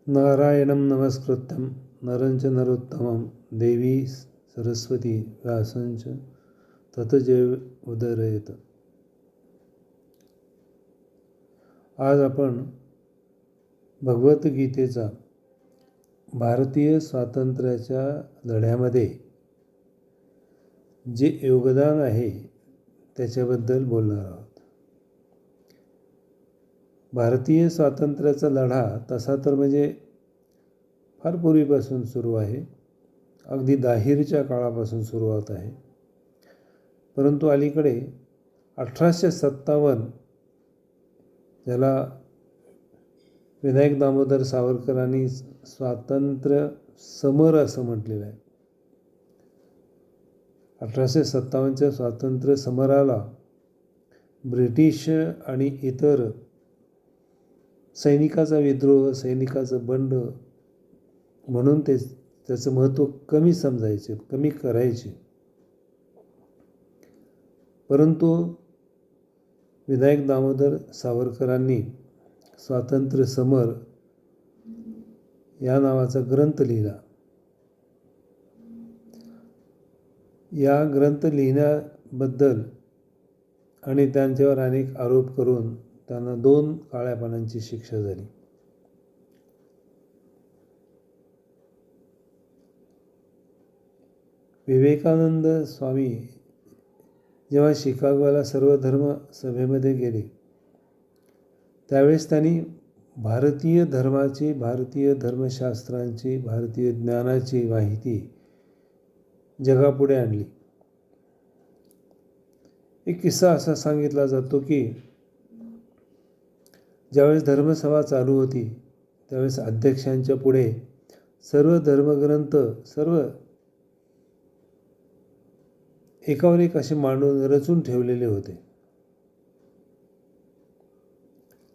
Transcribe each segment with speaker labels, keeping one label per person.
Speaker 1: नारायणं नमस्कृत्यं नरं च नरोत्तमं देवी सरस्वती व्यासं च ततो जयमुदीरयेत् उदरयेत. आज आपण भगवद्गीतेचा भारतीय स्वातंत्र्याच्या लढ्यामध्ये जे योगदान आहे त्याच्याबद्दल बोलणार आहोत. भारतीय स्वातंत्र्याचा लढा तसा तर म्हणजे फार पूर्वीपासून सुरू आहे, अगदी दाहिरच्या काळापासून सुरुवात आहे. परंतु अलीकडे 1857 ज्याला विनायक दामोदर सावरकरांनी स्वातंत्र्य समर असं म्हटलेलं आहे. 1857च्या स्वातंत्र्य समराला ब्रिटिश आणि इतर सैनिकाचा विद्रोह, सैनिकाचं बंड म्हणून त्याचं महत्त्व कमी समजायचे, कमी करायचे. परंतु विनायक दामोदर सावरकरांनी स्वातंत्र्य समर या नावाचा ग्रंथ लिहिला. या ग्रंथ लिहिण्याबद्दल आणि त्यांच्यावर अनेक आरोप करून त्यांना 2 काळ्या पानांची शिक्षा झाली. विवेकानंद स्वामी जेव्हा शिकागोला सर्वधर्म सभेमध्ये गेले त्यावेळेस त्यांनी भारतीय धर्माची, भारतीय धर्मशास्त्रांची, भारतीय ज्ञानाची माहिती जगापुढे आणली. एक किस्सा असा सांगितला जातो की ज्यावेळेस धर्मसभा चालू होती त्यावेळेस अध्यक्षांच्या पुढे सर्व धर्मग्रंथ एकावर एक असे मांडून रचून ठेवलेले होते.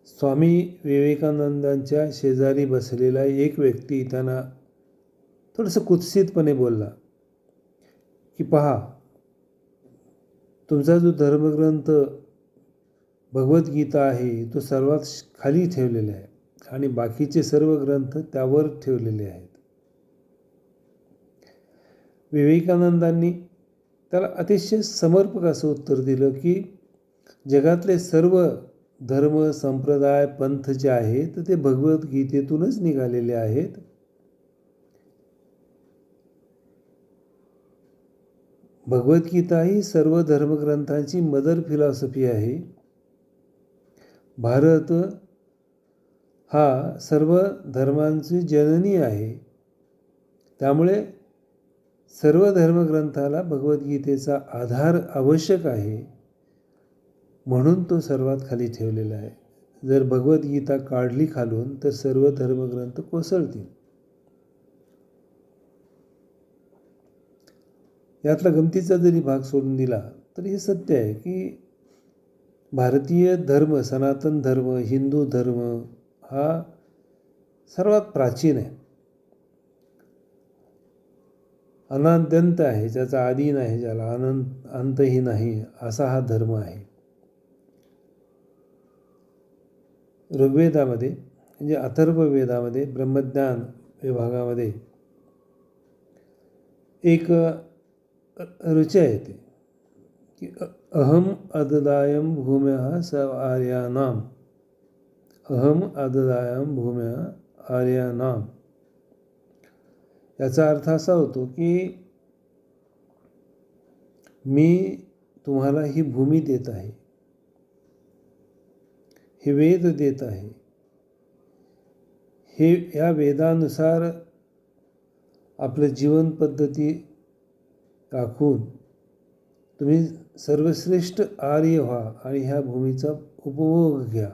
Speaker 1: स्वामी विवेकानंदांच्या शेजारी बसलेला एक व्यक्ती त्यांना थोडंसं कुत्सितपणे बोलला की पहा, तुमचा जो धर्मग्रंथ भगवद्गीता आहे तो सर्वात खाली ठेवलेला आहे आणि बाकीचे सर्व ग्रंथ त्यावर ठेवलेले आहेत. विवेकानंदांनी त्याला अतिशय समर्पक असं उत्तर दिलं की जगातले सर्व धर्म, संप्रदाय, पंथ जे आहेत ते भगवद्गीतेतूनच निघालेले आहेत. भगवद्गीता ही सर्व धर्मग्रंथांची मदर फिलॉसॉफी आहे. भारत हा सर्व धर्मांची जननी आहे. त्यामुळे सर्व धर्मग्रंथाला भगवद्गीतेचा आधार आवश्यक आहे, म्हणून तो सर्वात खाली ठेवलेला आहे. जर भगवद्गीता काढली खालून तर सर्व धर्मग्रंथ कोसळतील. यातला गमतीचा जरी भाग सोडून दिला तर हे सत्य आहे की भारतीय धर्म, सनातन धर्म, हिंदू धर्म हा सर्वात प्राचीन आहे, अनाद्यंत आहे, ज्याचा आदी नाही, ज्याला अंतही नाही, असा हा धर्म आहे. ऋग्वेदामध्ये म्हणजे अथर्ववेदामध्ये ब्रह्मज्ञान विभागामध्ये एक ऋचा येते की अहम अददायम भूम्यः स आर्याणाम, अहम अददायम भूम्यः आर्याणाम. याचा अर्थ असा होतो की मी तुम्हाला ही भूमी देत आहे, हे वेद देत आहे, हे या वेदानुसार आपलं जीवन पद्धती राखून तुम्ही सर्वश्रेष्ठ आर्य व्हा आणि ह्या भूमीचा उपभोग घ्या.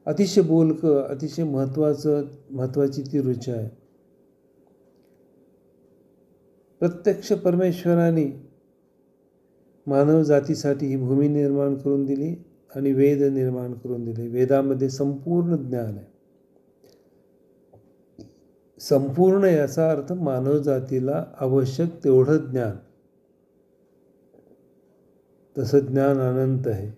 Speaker 1: अतिशय बोलकं, अतिशय महत्त्वाची ती ऋचा आहे. प्रत्यक्ष परमेश्वराने मानव जातीसाठी ही भूमी निर्माण करून दिली आणि वेद निर्माण करून दिले. वेदामध्ये संपूर्ण ज्ञान आहे. संपूर्ण याचा अर्थ मानव जातीला आवश्यक तेवढं ज्ञान. तसं ज्ञान अनंत आहे.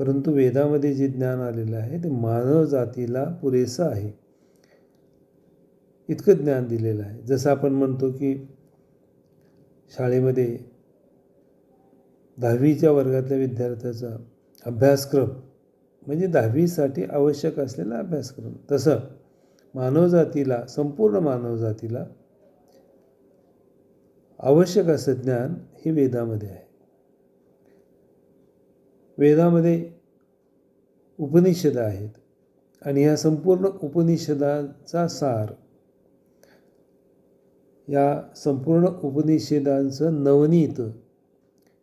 Speaker 1: परंतु वेदामध्ये जे ज्ञान आलेलं आहे ते मानव जातीला पुरेसं आहे इतकं ज्ञान दिलेलं आहे. जसं आपण म्हणतो की शाळेमध्ये 10वीच्या वर्गातल्या विद्यार्थ्याचा अभ्यासक्रम म्हणजे 10वीसाठी आवश्यक असलेला अभ्यासक्रम, तसं मानवजातीला, संपूर्ण मानवजातीला आवश्यक असं ज्ञान हे वेदामध्ये आहे. वेदामध्ये उपनिषद आहेत आणि या संपूर्ण उपनिषदाचा सार, या संपूर्ण उपनिषदांचं नवनीत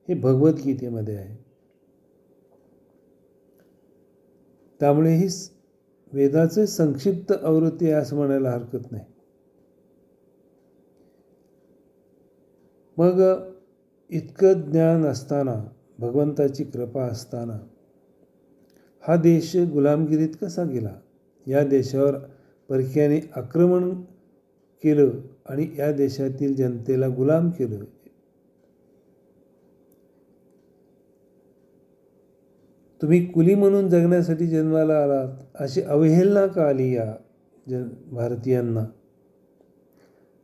Speaker 1: हे भगवद्गीतेमध्ये आहे. त्यामुळे ही वेदाचे संक्षिप्त आवृत्ती असं म्हणायला हरकत नाही. मग इतकं ज्ञान असताना, भगवंताची कृपा असताना हा देश गुलामगिरीत कसा गेला? या देशावर परक्याने आक्रमण केलं आणि या देशातील जनतेला गुलाम केलं. तुम्ही कुली म्हणून जगण्यासाठी जन्माला आलात अशी अवहेलना का आली या भारतीयांना?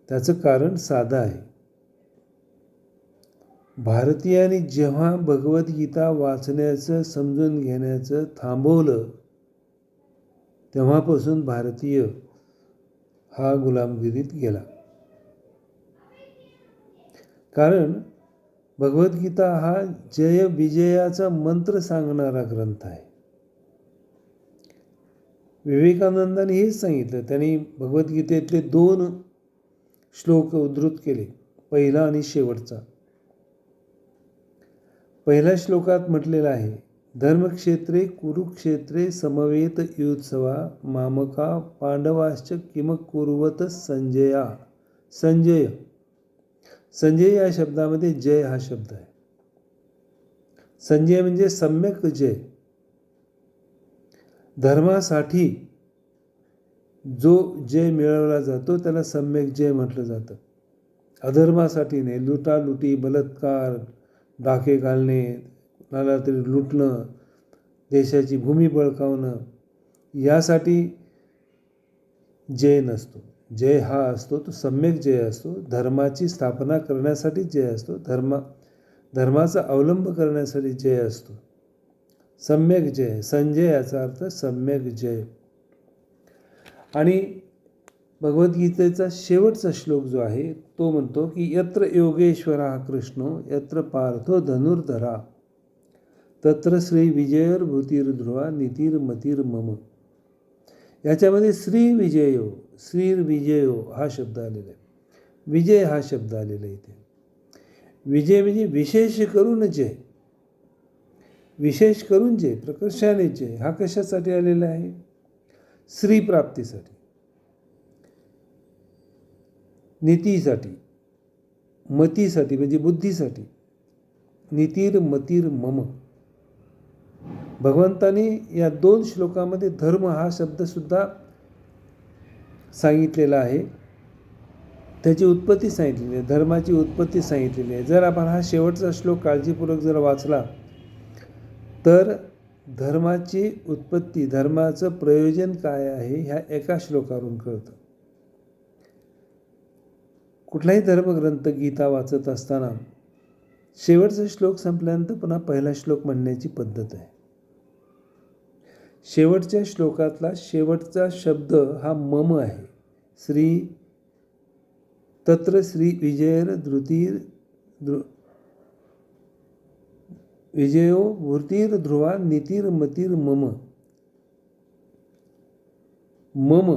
Speaker 1: त्याचं कारण साधं आहे. भारतीयांनी जेव्हा भगवद्गीता वाचण्याचं, समजून घेण्याचं थांबवलं, तेव्हापासून भारतीय हा गुलामगिरीत गेला. कारण भगवद्गीता हा जय विजयाचा मंत्र सांगणारा ग्रंथ आहे. विवेकानंदांनी हेच सांगितलं. त्यांनी भगवद्गीतेतले 2 श्लोक उद्धृत केले, पहिला आणि शेवटचा. पहिल्या श्लोकात म्हटलेलं आहे, धर्मक्षेत्रे कुरुक्षेत्रे समवेत युत्सवा मामका पांडवाश्च किम कुर्वत संजया. संजय या शब्दामध्ये जय हा शब्द आहे. संजय म्हणजे सम्यक जय. धर्मासाठी जो जय मिळवला जातो त्याला सम्यक जय म्हटलं जातं. अधर्मासाठी नाही, लुटालुटी, बलात्कार, डाके घालणे, कोणाला तरी लुटणं, देशाची भूमी बळकावणं, यासाठी जय नसतो. जय हा असतो तो सम्यक जय असतो. धर्माची स्थापना करण्यासाठी जय असतो. धर्माचा अवलंब करण्यासाठी जय असतो. सम्यक जय, संजय याचा अर्थ सम्यक जय. आणि भगवद्गीतेचा शेवटचा श्लोक जो आहे तो म्हणतो की यत्र योगेश्वरः कृष्णो यत्र पार्थो धनुर्धरा तत्र श्री विजयर्भूतिर्ध्रुवा नीतिर्मतिर्मम. याच्यामध्ये श्रीर्विजयो हा शब्द आलेला आहे. विजय हा शब्द आलेला आहे इथे. विजय म्हणजे विशेष करून जय. विशेष करून जय, प्रकर्षाने जय हा कशासाठी आलेला आहे? श्रीप्राप्तीसाठी, नीतीसाठी, मतीसाठी म्हणजे बुद्धीसाठी. नीतिर्मतिर्मम. भगवंताने या 2 श्लोकामध्ये धर्म हा शब्दसुद्धा सांगितलेला आहे. त्याची उत्पत्ती सांगितलेली आहे, धर्माची उत्पत्ती सांगितलेली आहे. जर आपण हा शेवटचा श्लोक काळजीपूर्वक जर वाचला तर धर्माची उत्पत्ती, धर्माचं प्रयोजन काय आहे ह्या एका श्लोकावरून कळतं. कुठलाही धर्मग्रंथ, गीता वाचत असताना शेवटचा श्लोक संपल्यानंतर पुन्हा पहिला श्लोक म्हणण्याची पद्धत आहे. शेवटच्या श्लोकातला शेवटचा शब्द हा मम आहे. तत्र श्री विजयो भूतिर्ध्रुवा नीतिर्मतिर्मम. मम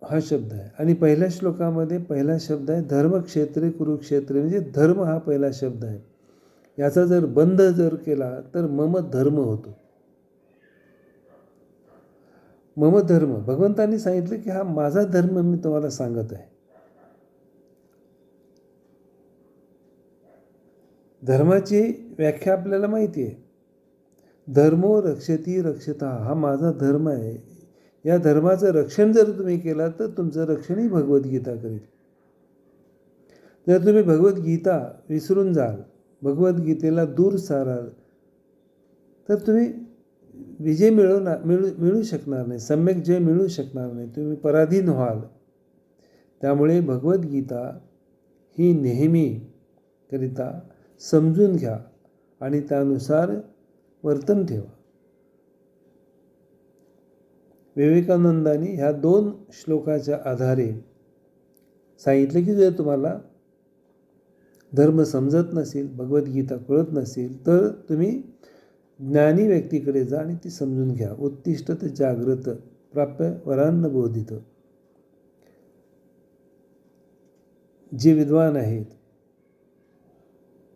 Speaker 1: हा शब्द आहे. आणि पहिल्या श्लोकामध्ये पहिला शब्द आहे धर्मक्षेत्रे कुरुक्षेत्रे, म्हणजे धर्म हा पहिला शब्द आहे. याचा जर बंध जर केला तर मम धर्म होतो. मम धर्म, भगवंतांनी सांगितलं की हा माझा धर्म मी तुम्हाला सांगत आहे. धर्माची व्याख्या आपल्याला माहिती आहे. धर्मो रक्षती रक्षता, हा माझा धर्म आहे. या धर्माचं रक्षण जर तुम्ही केलं तर तुमचं रक्षणही भगवद्गीता करेल. जर तुम्ही भगवद्गीता विसरून जाल, भगवद्गीतेला दूर साराल, तर तुम्ही विजय मिळू शकणार नाही, सम्यक जय मिळू शकणार नाही, तुम्ही पराधीन व्हाल. त्यामुळे भगवद्गीता ही नेहमी करिता समजून घ्या आणि त्यानुसार वर्तन ठेवा. विवेकानंदांनी ह्या 2 श्लोकाच्या आधारे सांगितलं की जर तुम्हाला धर्म समजत नसेल, भगवद्गीता कळत नसेल, तर तुम्ही ज्ञानी व्यक्तीकडे जा आणि ती समजून घ्या. उत्तिष्ठ जाग्रत प्राप्य वरान्न बोधित. जे विद्वान आहेत,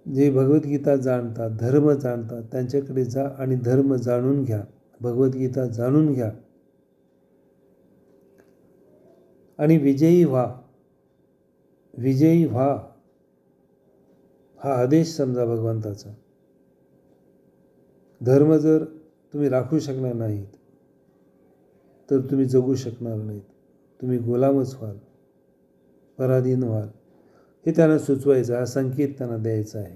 Speaker 1: जे भगवद्गीता जाणतात, धर्म जाणतात, त्यांच्याकडे जा आणि धर्म जाणून घ्या, भगवद्गीता जाणून घ्या आणि विजयी व्हा. विजयी व्हा हा आदेश समजा भगवंताचा. धर्म जर तुम्ही राखू शकणार नाहीत तर तुम्ही जगू शकणार नाहीत, तुम्ही गुलामच व्हाल, पराधीन व्हाल. हे त्यांना सुचवायचं, हा संकेत त्यांना द्यायचा आहे.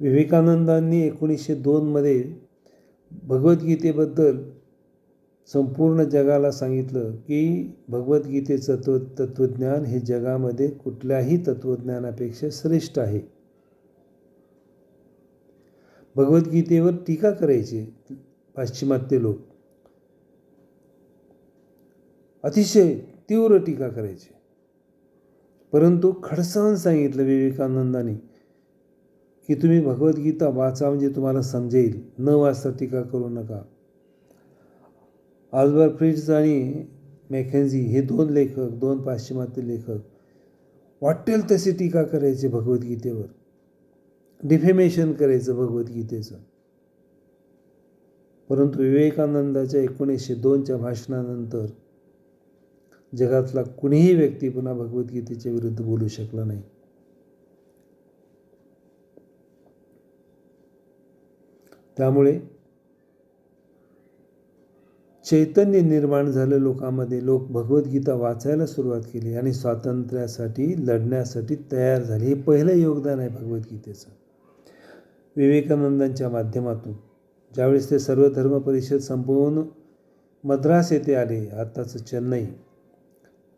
Speaker 1: विवेकानंदांनी 1902 भगवद्गीतेबद्दल संपूर्ण जगाला सांगितलं की भगवद्गीतेचं तत्त्वज्ञान हे जगामध्ये कुठल्याही तत्त्वज्ञानापेक्षा श्रेष्ठ आहे. भगवद्गीतेवर टीका करायची पाश्चिमात्य लोक, अतिशय तीव्र टीका करायची. परंतु खडसावून सांगितलं विवेकानंदांनी की तुम्ही भगवद्गीता वाचा म्हणजे तुम्हाला समजेल, न वाचता टीका करू नका. आल्बर्ट फ्रिट्झ आणि मॅकेन्झी हे 2 लेखक, 2 पाश्चिमात्य लेखक वाटेल तशी टीका करायचे भगवद्गीतेवर, डिफेमेशन करायचं भगवद्गीतेचं. परंतु विवेकानंदाच्या 1902च्या भाषणानंतर जगातला कुणीही व्यक्ती पुन्हा भगवद्गीतेच्या विरुद्ध बोलू शकला नाही. त्यामुळे चैतन्य निर्माण झालं लोकांमध्ये. लोक भगवद्गीता वाचायला सुरुवात केली आणि स्वातंत्र्यासाठी लढण्यासाठी तयार झाले. हे पहिलं योगदान आहे भगवद्गीतेचं. विवेकानंदांच्या माध्यमातून ज्यावेळेस ते सर्व धर्म परिषद संपवून मद्रास येथे आले, आत्ताचं चेन्नई,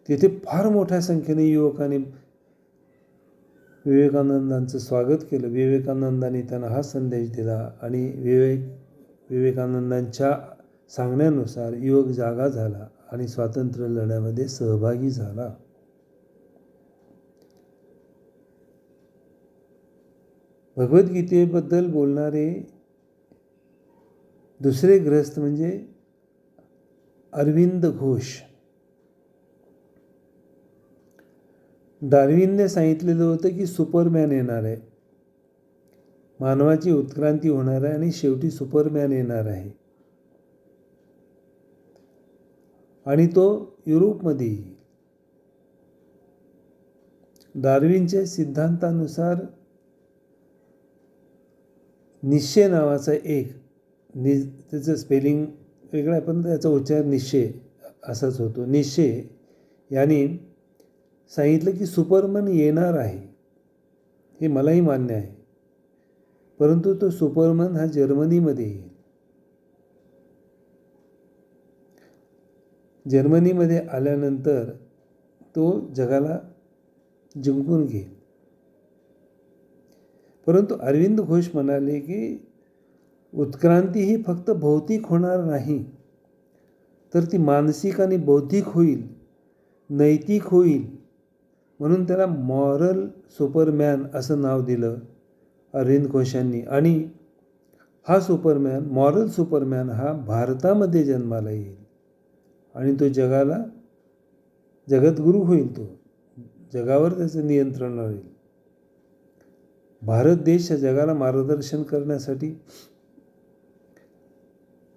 Speaker 1: तिथे फार मोठ्या संख्येने युवकांनी विवेकानंदांचं स्वागत केलं. विवेकानंदांनी त्यांना हा संदेश दिला आणि विवेकानंदांच्या सांगण्यानुसार युवक जागा झाला आणि स्वातंत्र्य लढ्यामध्ये सहभागी झाला. भगवद्गीतेबद्दल बोलणारे दुसरे ग्रस्त म्हणजे अरविंद घोष. डार्विनने सांगितलेलं होतं की सुपरमॅन येणार आहे, मानवाची उत्क्रांती होणार आहे आणि शेवटी सुपरमॅन येणार आहे आणि तो युरोपमध्ये येईल. डार्विनच्या सिद्धांतानुसार निश्चय नावाचा एक, त्याचं स्पेलिंग वेगळं आहे पण त्याचा उच्चार निश्चय असाच होतो. निश्चय यांनी सांगितलं की सुपरमॅन येणार आहे. हे मलाही मान्य आहे, परंतु तो सुपरमॅन हा जर्मनीमध्ये येईल. जर्मनीमध्ये आल्यानंतर तो जगाला जिंकून घेईल. परंतु अरविंद घोष म्हणाले की उत्क्रांती ही फक्त भौतिक होणार नाही, तर ती मानसिक आणि बौद्धिक होईल, नैतिक होईल. म्हणून त्याला मॉरल सुपरमॅन असं नाव दिलं अरविंद घोषांनी. आणि हा सुपरमॅन, मॉरल सुपरमॅन हा भारतामध्ये जन्माला येईल आणि तो जगद्गुरू होईल. तो जगावर त्याचं नियंत्रण राहील. भारत देश जगाला मार्गदर्शन करण्यासाठी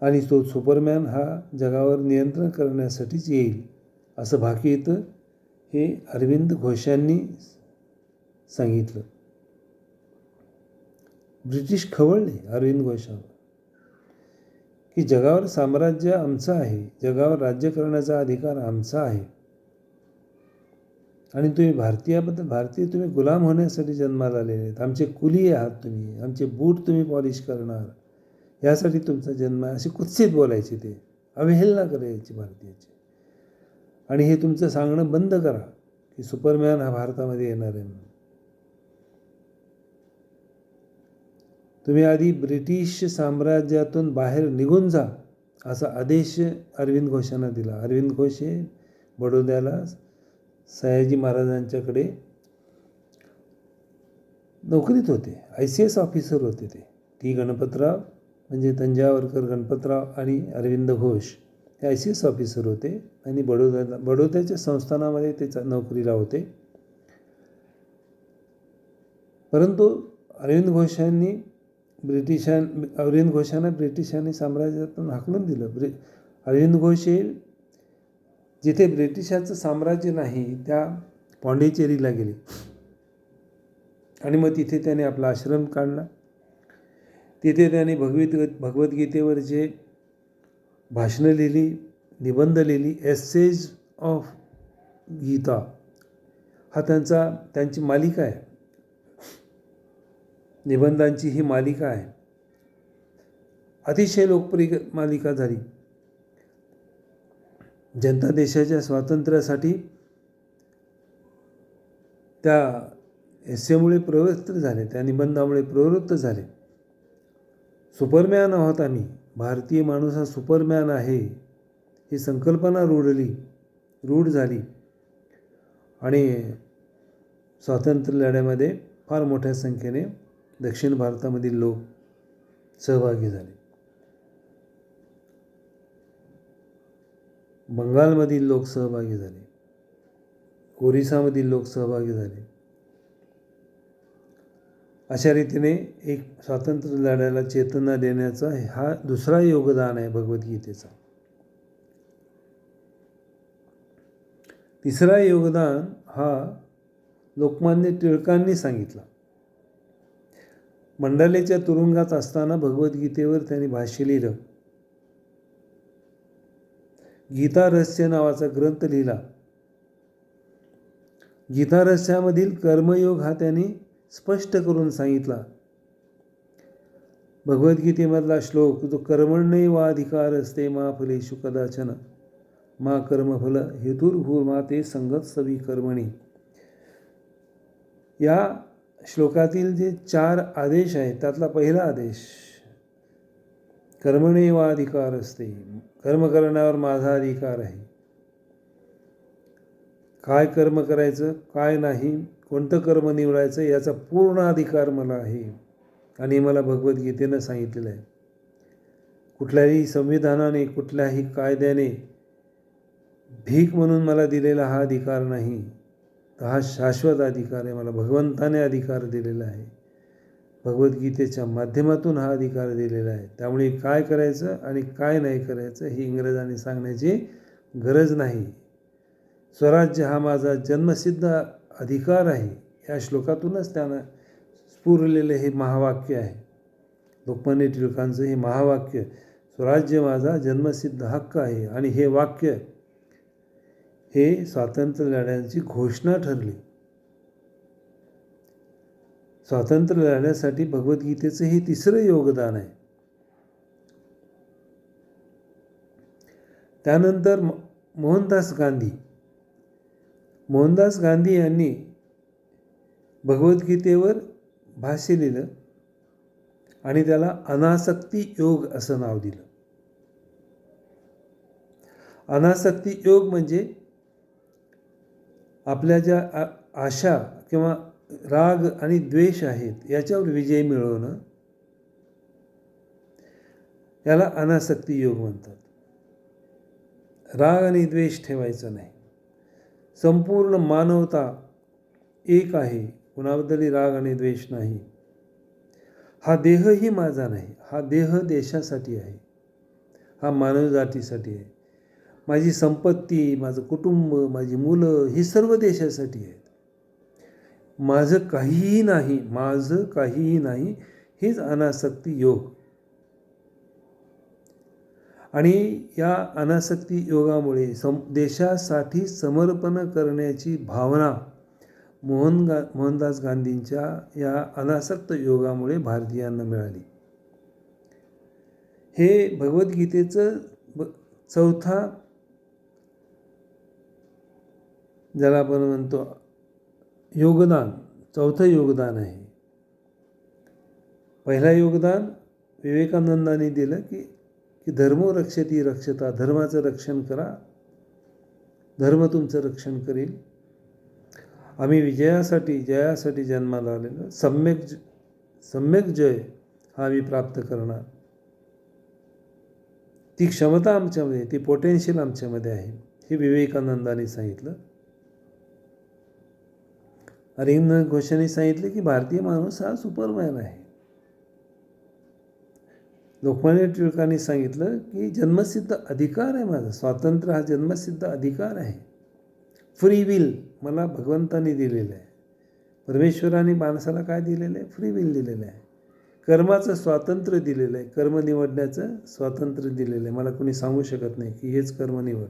Speaker 1: आणि तो सुपरमॅन हा जगावर नियंत्रण करण्यासाठीच येईल असं भाकीत हे अरविंद घोषांनी सांगितलं. ब्रिटिश खवळले अरविंद घोषांवर की जगावर साम्राज्य आमचं आहे, जगावर राज्य करण्याचा अधिकार आमचा आहे आणि तुम्ही भारतीय तुम्ही गुलाम होण्यासाठी जन्माला आलेले आहेत. आमचे कुली आहात तुम्ही, आमचे बूट तुम्ही पॉलिश करणार, यासाठी तुमचा जन्म आहे असे कुत्सित बोलायचे ते, अवहेलना करायची भारतीयाची. आणि हे तुमचं सांगणं बंद करा की सुपरमॅन हा भारतामध्ये येणार आहे म्हणून. तुम्ही आधी ब्रिटिश साम्राज्यातून बाहेर निघून जा असा आदेश अरविंद घोषांना दिला. अरविंद घोष हे बडोद्याला सयाजी महाराजांच्याकडे नोकरीत होते, ICS ऑफिसर होते ते. टी गणपतराव म्हणजे तंजावरकर गणपतराव आणि अरविंद घोष हे ICS ऑफिसर होते आणि बडोद्याच्या संस्थानामध्ये ते नोकरीला होते. परंतु अरविंद घोषांना ब्रिटिशांनी साम्राज्यातून हाकलून दिलं. अरविंद घोष हे जिथे ब्रिटिशाचं साम्राज्य नाही त्या पॉंडिचेरीला गेले आणि मग तिथे त्याने आपला आश्रम काढला. तिथे त्याने भगवद्गीतेवर जे भाषणं लिहिली, निबंध लिहिली, एसेज ऑफ गीता हा त्यांची मालिका आहे. निबंधांची ही मालिका आहे. अतिशय लोकप्रिय मालिका झाली. जनता देशाच्या स्वातंत्र्यासाठी त्या एसेमुळे प्रवृत्त झाले, त्या निबंधामुळे प्रवृत्त झाले. सुपरमॅन आहोत आम्ही, भारतीय माणूस हा सुपरमॅन आहे ही संकल्पना रूढ झाली आणि स्वातंत्र्य लढ्यामध्ये फार मोठ्या संख्येने दक्षिण भारतामधील लोक सहभागी झाले. बंगालमधील लोक सहभागी झाले, ओरिसामधील लोक सहभागी झाले. अशा रीतीने एक स्वातंत्र्य लढ्याला चेतना देण्याचा हा दुसरा योगदान आहे भगवद्गीतेचा. तिसरा योगदान हा लोकमान्य टिळकांनी सांगितला. मंडालेच्या तुरुंगात असताना भगवद्गीतेवर त्यांनी भाष्य लिहिलं. गीता रहस्य नावाचा ग्रंथ लिहिला. गीता रहस्यामधील कर्मयोग हा त्यांनी स्पष्ट करून सांगितला. भगवद्गीतेमधला श्लोक जो कर्मण्येवाधिकारस्ते मा फलेषु कदाचन मा कर्मफल हेतुर्भूर्मा ते संगत सवी कर्मणी. या श्लोकातील जे 4 आदेश आहेत त्यातला पहिला आदेश कर्मण्येवाधिकारस्ते, कर्म करण्यावर माझा अधिकार आहे. काय कर्म करायचं, काय नाही, कोणतं कर्म निवडायचं याचा पूर्ण अधिकार मला आहे आणि मला भगवद्गीतेनं सांगितलेलं आहे. कुठल्याही संविधानाने, कुठल्याही कायद्याने भीक म्हणून मला दिलेला हा अधिकार नाही. हा शाश्वत अधिकार आहे. मला भगवंताने अधिकार दिलेला आहे. भगवद्गीतेच्या माध्यमातून हा अधिकार दिलेला आहे. त्यामुळे काय करायचं आणि काय नाही करायचं ही इंग्रजांनी सांगण्याची गरज नाही. स्वराज्य हा माझा जन्मसिद्ध अधिकार आहे. या श्लोकातूनच त्यानं स्फुरलेलं हे महावाक्य आहे. लोकमान्य टिळकांचं हे महावाक्य, स्वराज्य माझा जन्मसिद्ध हक्क आहे. आणि हे वाक्य हे स्वातंत्र्य लढ्याची घोषणा ठरली. स्वातंत्र्य लढ्यासाठी भगवद्गीतेचं हे तिसरं योगदान आहे. त्यानंतर मोहनदास गांधी यांनी भगवद्गीतेवर भाष्य लिहिलं आणि त्याला अनासक्ती योग असं नाव दिलं. अनासक्ती योग म्हणजे आपल्या ज्या आशा किंवा राग आणि द्वेष आहेत याच्यावर विजय मिळवणं, याला अनासक्ती योग म्हणतात. राग आणि द्वेष ठेवायचा नाही. संपूर्ण मानवता एक आहे, कुणाबद्दलही राग आणि द्वेष नाही. हा देहही माझा नाही, हा देह देशासाठी आहे, हा मानवजातीसाठी आहे. माझी संपत्ती, माझं कुटुंब, माझी मुलं ही सर्व देशासाठी आहेत. माझं काहीही नाही, हीच अनासक्ती योग. आणि या अनासक्ती योगामुळे देशासाठी समर्पण करण्याची भावना मोहनदास गांधींच्या या अनासक्त योगामुळे भारतीयांना मिळाली. हे भगवद्गीतेचं चौथा, ज्याला आपण म्हणतो योगदान, चौथं योगदान आहे. पहिला योगदान विवेकानंदांनी दिलं की धर्मो रक्षती रक्षता, धर्माचं रक्षण करा, धर्म तुमचं रक्षण करेल. आम्ही जयासाठी जन्माला आलेलो, सम्यक जय हा आम्ही प्राप्त करणार. ती क्षमता आमच्यामध्ये, ती पोटेन्शियल आमच्यामध्ये आहे, हे विवेकानंदांनी सांगितलं. अरविंद घोषांनी सांगितले की भारतीय माणूस हा सुपरमॅन आहे. लोकमान्य टिळकांनी सांगितलं की जन्मसिद्ध अधिकार आहे माझा, स्वातंत्र्य हा जन्मसिद्ध अधिकार आहे. फ्री विल मला भगवंतांनी दिलेलं आहे. परमेश्वराने माणसाला काय दिलेलं आहे? फ्री विल दिलेलं आहे. कर्माचं स्वातंत्र्य दिलेलं आहे, कर्म निवडण्याचं स्वातंत्र्य दिलेलं आहे. मला कोणी सांगू शकत नाही की हेच कर्म निवड,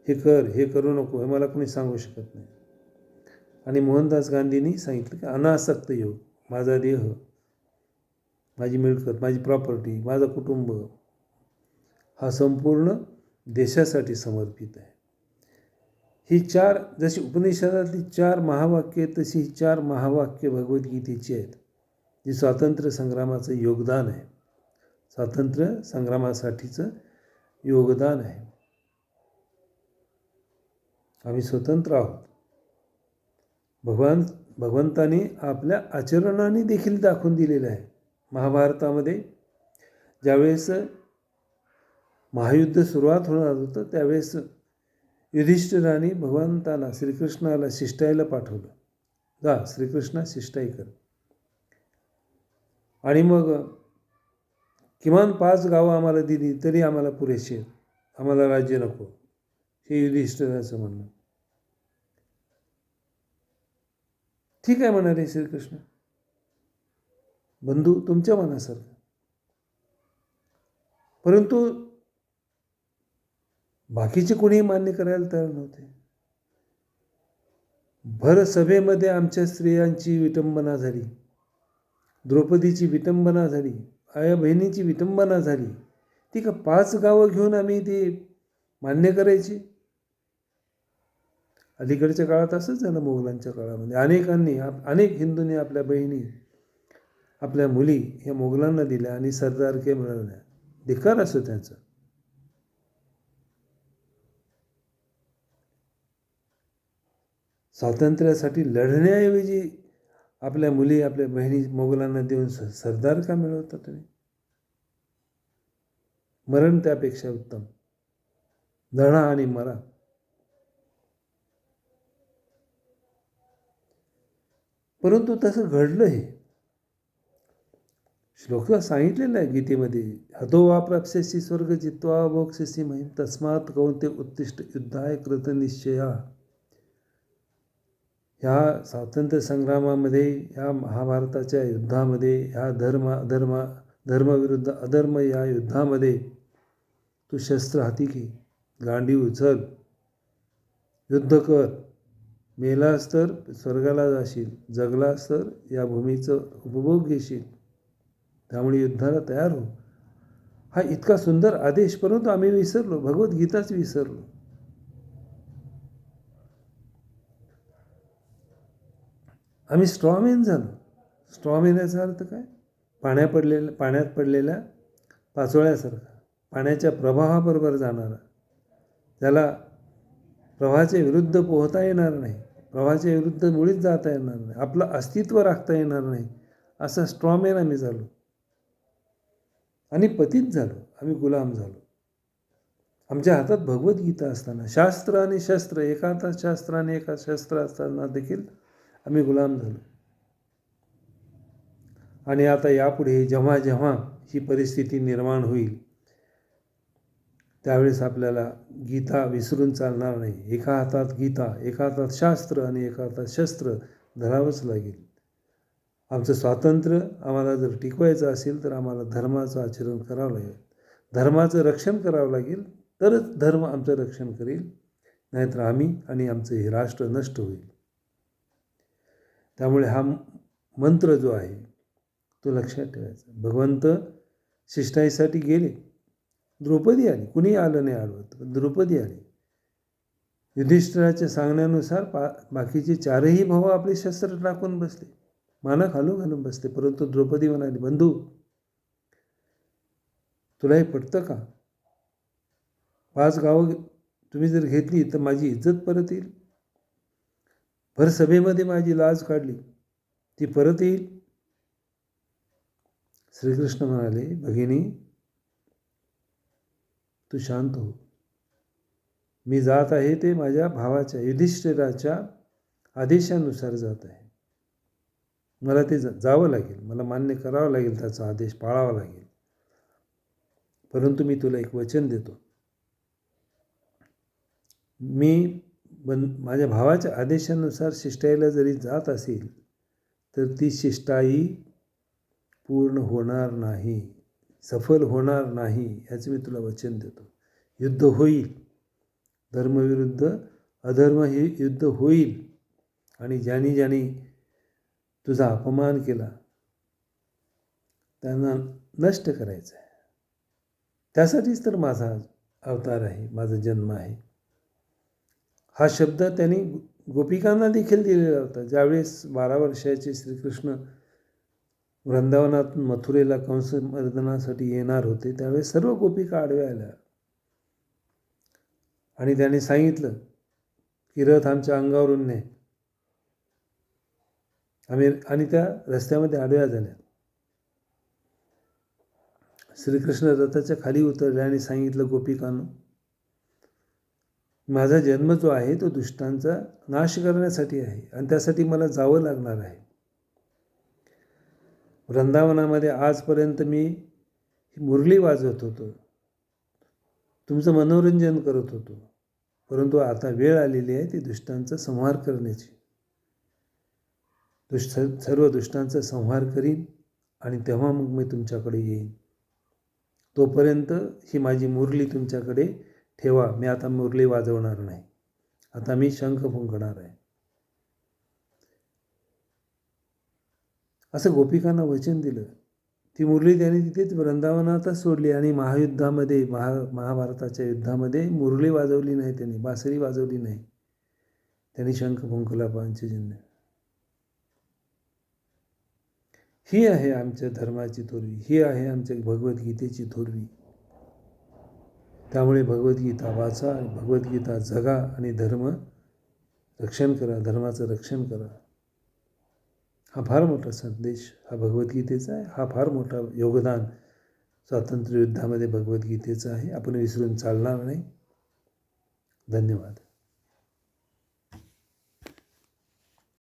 Speaker 1: हे कर, हे करू नको, हे मला कोणी सांगू शकत नाही. आणि मोहनदास गांधींनी सांगितलं की अनासक्त योग, माझा देह, माझी मिळकत, माझी प्रॉपर्टी, माझं कुटुंब हा संपूर्ण देशासाठी समर्पित आहे. ही चार, जशी उपनिषदातली 4 महावाक्ये, तशी ही 4 महावाक्य भगवद्गीतेची आहेत, जी स्वातंत्र्य संग्रामाचं योगदान आहे, स्वातंत्र्य संग्रामासाठीचं योगदान आहे. आम्ही स्वतंत्र आहोत. भगवंताने आपल्या आचरणाने देखील दाखवून दिलेलं आहे. महाभारतामध्ये ज्यावेळेस महायुद्ध सुरुवात होणार होतं, त्यावेळेस युधिष्ठिराने भगवंताला, श्रीकृष्णाला शिष्टाईला पाठवलं, जा श्रीकृष्णा शिष्टाई कर. आणि मग किमान 5 गावं आम्हाला दिली तरी आम्हाला पुरेशी आहेत, आम्हाला राज्य नको, हे युधिष्ठिराचं म्हणणं. ठीक आहे म्हणाले श्रीकृष्ण, बंधू तुमच्या मनासारखं. परंतु बाकीचे कोणीही मान्य करायला तयार नव्हते. भर सभेमध्ये आमच्या स्त्रियांची विटंबना झाली, द्रौपदीची विटंबना झाली, आया बहिणीची विटंबना झाली. ती का 5 गावं घेऊन आम्ही ती मान्य करायची? अलीकडच्या काळात असंच झालं. मोगलांच्या काळामध्ये अनेक हिंदूंनी आपल्या बहिणी, आपल्या मुली ह्या मोगलांना दिल्या आणि सरदारके मिळवल्या. धिक्कार असो त्यांचा. स्वातंत्र्यासाठी लढण्याऐवजी आपल्या मुली, आपल्या बहिणी मोगलांना देऊन सरदार का मिळवता तुम्ही? मरण त्यापेक्षा उत्तम. लढा आणि मरा. परंतु तसं घडलं. हे श्लोक सांगितलेलं आहे गीतेमध्ये, हतो वा प्राप्स्यसि स्वर्ग जित्वा भोक्ष्यसि महिम तस्मात् कौन्तेय उत्तिष्ठ युद्धाय कृत निश्चया. ह्या स्वातंत्र्य संग्रामामध्ये, ह्या महाभारताच्या युद्धामध्ये, ह्या धर्मविरुद्ध अधर्म या युद्धामध्ये तू शस्त्र हाती घे, गांडीव उचल, युद्ध कर. मेलास तर स्वर्गाला जाशील, जगलास तर या भूमीचं उपभोग घेशील. त्यामुळे युद्धाला तयार हो. हा इतका सुंदर आदेश, परंतु आम्ही विसरलो, भगवद्गीताच विसरलो. आम्ही स्ट्रॉमॅन झालो. स्ट्रॉमॅन याचा अर्थ काय? पाण्यात पडलेल्या पाचोळ्यासारखा, पाण्याच्या प्रवाहाबरोबर जाणारा, त्याला प्रवाहाच्या विरुद्ध पोहता येणार नाही, प्रवाहाच्या विरुद्ध मुळीच जाता येणार नाही, आपलं अस्तित्व राखता येणार नाही, असा स्ट्रॉमॅन आम्ही झालो आणि पतित झालो. आम्ही गुलाम झालो. आमच्या हातात भगवद्गीता असताना, शास्त्र आणि शस्त्र, एका हातात शास्त्र आणि एका शस्त्र असताना देखील आम्ही गुलाम झालो. आणि आता यापुढे जेव्हा जेव्हा ही परिस्थिती निर्माण होईल, त्यावेळेस आपल्याला गीता विसरून चालणार नाही. एका हातात गीता, एका हातात शास्त्र आणि एका हातात शस्त्र धरावंच लागेल. आमचं स्वातंत्र्य आम्हाला जर टिकवायचं असेल तर आम्हाला धर्माचं आचरण करावं लागेल, धर्माचं रक्षण करावं लागेल, तरच धर्म आमचं रक्षण करेल. नाहीतर आम्ही आणि आमचं हे राष्ट्र नष्ट होईल. त्यामुळे हा मंत्र जो आहे तो लक्षात ठेवायचा. भगवंत शिष्टाईसाठी गेले. द्रौपदी आली, कुणी आलं नाही आडवत, पण द्रौपदी आली. युधिष्ठिराच्या सांगण्यानुसार बाकीचे चारही भाऊ आपले शस्त्र टाकून बसले, माना खालून घालून बसले. परंतु द्रौपदी म्हणाली, बंधू, तुला हे पटतं का? 5 गावं तुम्ही जर घेतली तर माझी इज्जत परत येईल. भर सभेमध्ये माझी लाज काढली, ती परत येईल. श्रीकृष्ण म्हणाले, भगिनी, तू शांत हो. मी जात आहे ते माझ्या भावाच्या युधिष्ठिराच्या आदेशानुसार जात आहे. मला ते जावं लागेल, मला मान्य करावं लागेल, त्याचा आदेश पाळावा लागेल. परंतु मी तुला एक वचन देतो. मी माझ्या भावाच्या आदेशानुसार शिष्टाईला जरी जात असेल तर ती शिष्टाई पूर्ण होणार नाही, सफल होणार नाही, याचं मी तुला वचन देतो. युद्ध होईल, धर्मविरुद्ध अधर्म हे युद्ध होईल, आणि ज्यांनी ज्यांनी तुझा अपमान केला त्यांना नष्ट करायचं आहे. त्यासाठीच तर माझा अवतार आहे, माझा जन्म आहे. हा शब्द त्यांनी गोपिकांना देखील दिलेला होता. ज्यावेळेस 12 वर्षाचे श्रीकृष्ण वृंदावनातून मथुरेला कंसमर्दनासाठी येणार होते, त्यावेळेस सर्व गोपिका आडव्या आल्या आणि त्याने सांगितलं की रथ आमच्या अंगावरून ने. आणि त्या रस्त्यामध्ये आडव्या झाल्या. श्रीकृष्ण रथाच्या खाली उतरले आणि सांगितलं, गोपिकांनो, माझा जन्म जो आहे तो दुष्टांचा नाश करण्यासाठी आहे, आणि त्यासाठी मला जावं लागणार आहे. वृंदावनामध्ये आजपर्यंत मी मुरली वाजवत होतो, तुमचं मनोरंजन करत होतो, परंतु आता वेळ आलेली आहे ती दुष्टांचा संहार करण्याची. सर्व दुष्टांचा संहार करीन आणि तेव्हा मग मी तुमच्याकडे येईन. तोपर्यंत ही माझी मुरली तुमच्याकडे ठेवा. मी आता मुरली वाजवणार नाही, आता मी शंख फुंकणार आहे. असं गोपिकांना वचन दिलं. ती मुरली त्यांनी तिथेच वृंदावनातच सोडली आणि महायुद्धामध्ये महाभारताच्या युद्धामध्ये मुरली वाजवली नाही, त्यांनी बासरी वाजवली नाही, त्यांनी शंख फुंकला पांचजन्य. ही आहे आमच्या धर्माची थोरवी, ही आहे आमच्या भगवद्गीतेची थोरवी. त्यामुळे भगवद्गीता वाचा, भगवद्गीता जगा आणि धर्म रक्षण करा, धर्माचं रक्षण करा. हा फार मोठा संदेश हा भगवद्गीतेचा आहे. हा फार मोठा योगदान स्वातंत्र्य युद्धामध्ये भगवद्गीतेचं आहे. आपण विसरून चालणार नाही. धन्यवाद.